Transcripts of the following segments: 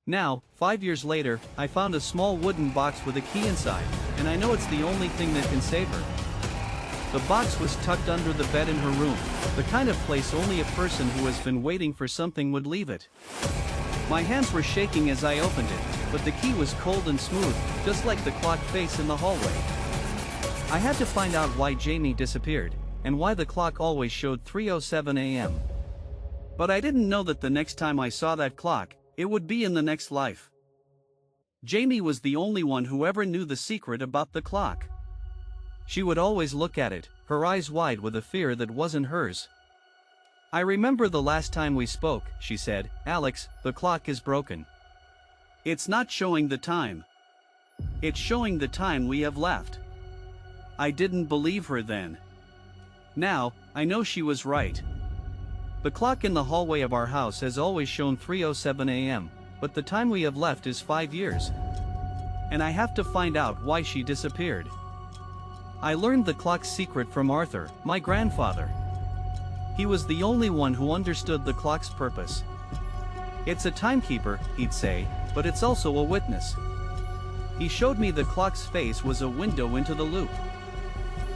Now, 5 years later, I found a small wooden box with a key inside, and I know it's the only thing that can save her. The box was tucked under the bed in her room, the kind of place only a person who has been waiting for something would leave it. My hands were shaking as I opened it, but the key was cold and smooth, just like the clock face in the hallway. I had to find out why Jamie disappeared, and why the clock always showed 3:07 a.m. But I didn't know that the next time I saw that clock, it would be in the next life. Jamie was the only one who ever knew the secret about the clock. She would always look at it, her eyes wide with a fear that wasn't hers. "I remember the last time we spoke," she said. "Alex, the clock is broken. It's not showing the time. It's showing the time we have left." I didn't believe her then. Now, I know she was right. The clock in the hallway of our house has always shown 3:07 a.m., but the time we have left is 5 years. And I have to find out why she disappeared. I learned the clock's secret from Arthur, my grandfather. He was the only one who understood the clock's purpose. "It's a timekeeper," he'd say, "but it's also a witness." He showed me the clock's face was a window into the loop.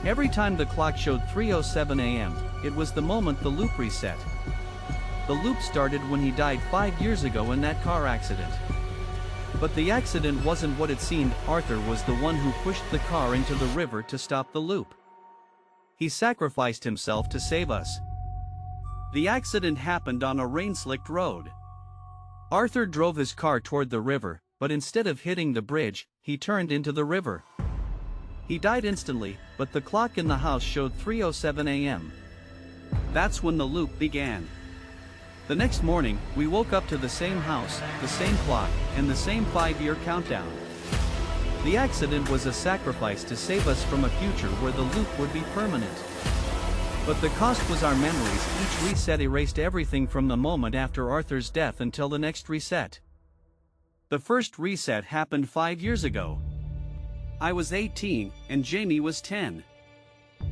Every time the clock showed 3:07 a.m., it was the moment the loop reset. The loop started when he died 5 years ago in that car accident. But the accident wasn't what it seemed. Arthur was the one who pushed the car into the river to stop the loop. He sacrificed himself to save us. The accident happened on a rain-slicked road. Arthur drove his car toward the river, but instead of hitting the bridge, he turned into the river. He died instantly, but the clock in the house showed 3:07 a.m. That's when the loop began. The next morning, we woke up to the same house, the same clock, and the same 5-year countdown. The accident was a sacrifice to save us from a future where the loop would be permanent. But the cost was our memories. Each reset erased everything from the moment after Arthur's death until the next reset. The first reset happened 5 years ago. I was 18, and Jamie was 10.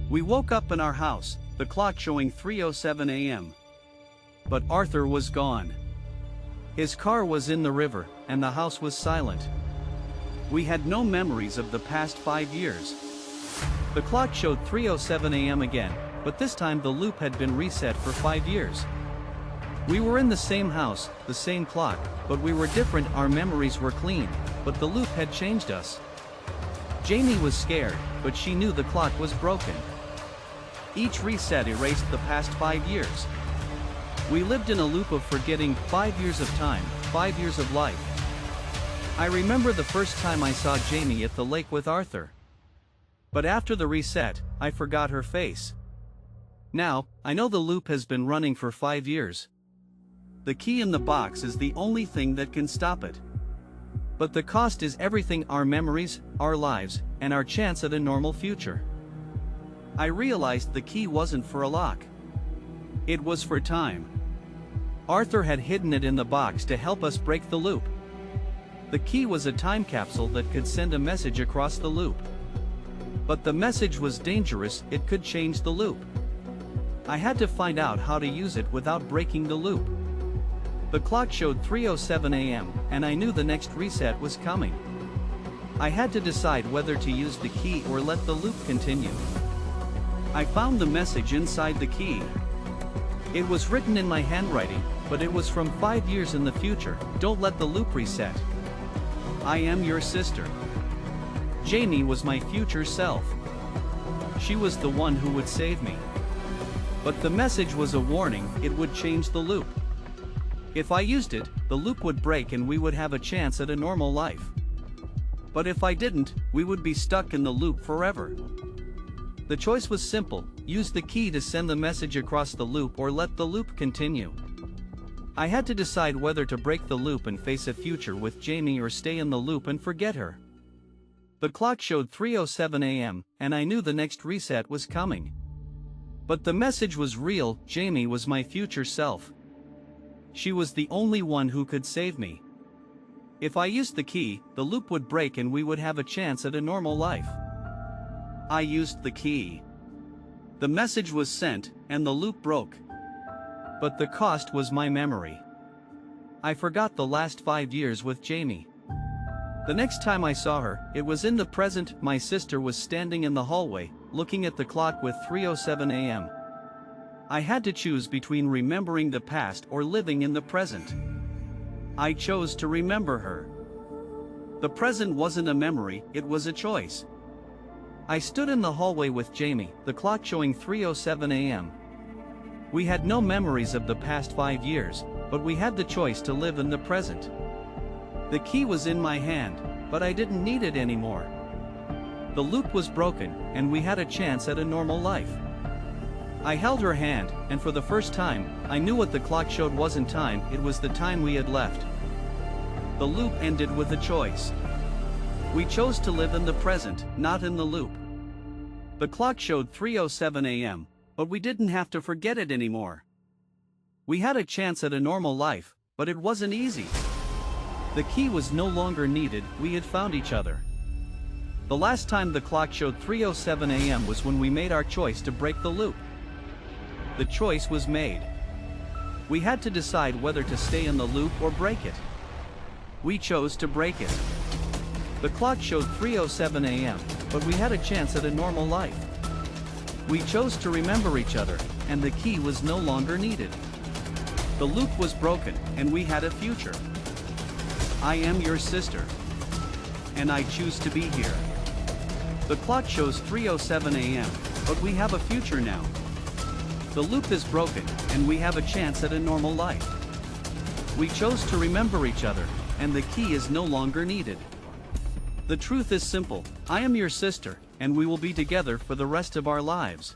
We woke up in our house, the clock showing 3:07 a.m. But Arthur was gone. His car was in the river, and the house was silent. We had no memories of the past 5 years. The clock showed 3:07 a.m. again, but this time the loop had been reset for 5 years. We were in the same house, the same clock, but we were different. Our memories were clean, but the loop had changed us. Jamie was scared, but she knew the clock was broken. Each reset erased the past 5 years. We lived in a loop of forgetting. 5 years of time, 5 years of life. I remember the first time I saw Jamie at the lake with Arthur. But after the reset, I forgot her face. Now, I know the loop has been running for 5 years. The key in the box is the only thing that can stop it. But the cost is everything: our memories, our lives, and our chance at a normal future. I realized the key wasn't for a lock. It was for time. Arthur had hidden it in the box to help us break the loop. The key was a time capsule that could send a message across the loop. But the message was dangerous. It could change the loop. I had to find out how to use it without breaking the loop. The clock showed 3:07 a.m., and I knew the next reset was coming. I had to decide whether to use the key or let the loop continue. I found the message inside the key. It was written in my handwriting, but it was from 5 years in the future. "Don't let the loop reset. I am your sister." Jamie was my future self. She was the one who would save me. But the message was a warning. It would change the loop. If I used it, the loop would break and we would have a chance at a normal life. But if I didn't, we would be stuck in the loop forever. The choice was simple: use the key to send the message across the loop or let the loop continue. I had to decide whether to break the loop and face a future with Jamie or stay in the loop and forget her. The clock showed 3:07 a.m., and I knew the next reset was coming. But the message was real. Jamie was my future self. She was the only one who could save me. If I used the key, the loop would break and we would have a chance at a normal life. I used the key. The message was sent, and the loop broke. But the cost was my memory. I forgot the last 5 years with Jamie. The next time I saw her, it was in the present. My sister was standing in the hallway, looking at the clock with 3:07 a.m. I had to choose between remembering the past or living in the present. I chose to remember her. The present wasn't a memory, it was a choice. I stood in the hallway with Jamie, the clock showing 3:07 a.m. We had no memories of the past 5 years, but we had the choice to live in the present. The key was in my hand, but I didn't need it anymore. The loop was broken, and we had a chance at a normal life. I held her hand, and for the first time, I knew what the clock showed wasn't time, it was the time we had left. The loop ended with a choice. We chose to live in the present, not in the loop. The clock showed 3:07 a.m., but we didn't have to forget it anymore. We had a chance at a normal life, but it wasn't easy. The key was no longer needed, we had found each other. The last time the clock showed 3:07 a.m. was when we made our choice to break the loop. The choice was made. We had to decide whether to stay in the loop or break it. We chose to break it. The clock showed 3:07 a.m., but we had a chance at a normal life. We chose to remember each other, and the key was no longer needed. The loop was broken, and we had a future. I am your sister. And I choose to be here. The clock shows 3:07 a.m., but we have a future now. The loop is broken, and we have a chance at a normal life. We chose to remember each other, and the key is no longer needed. The truth is simple, I am your sister, and we will be together for the rest of our lives.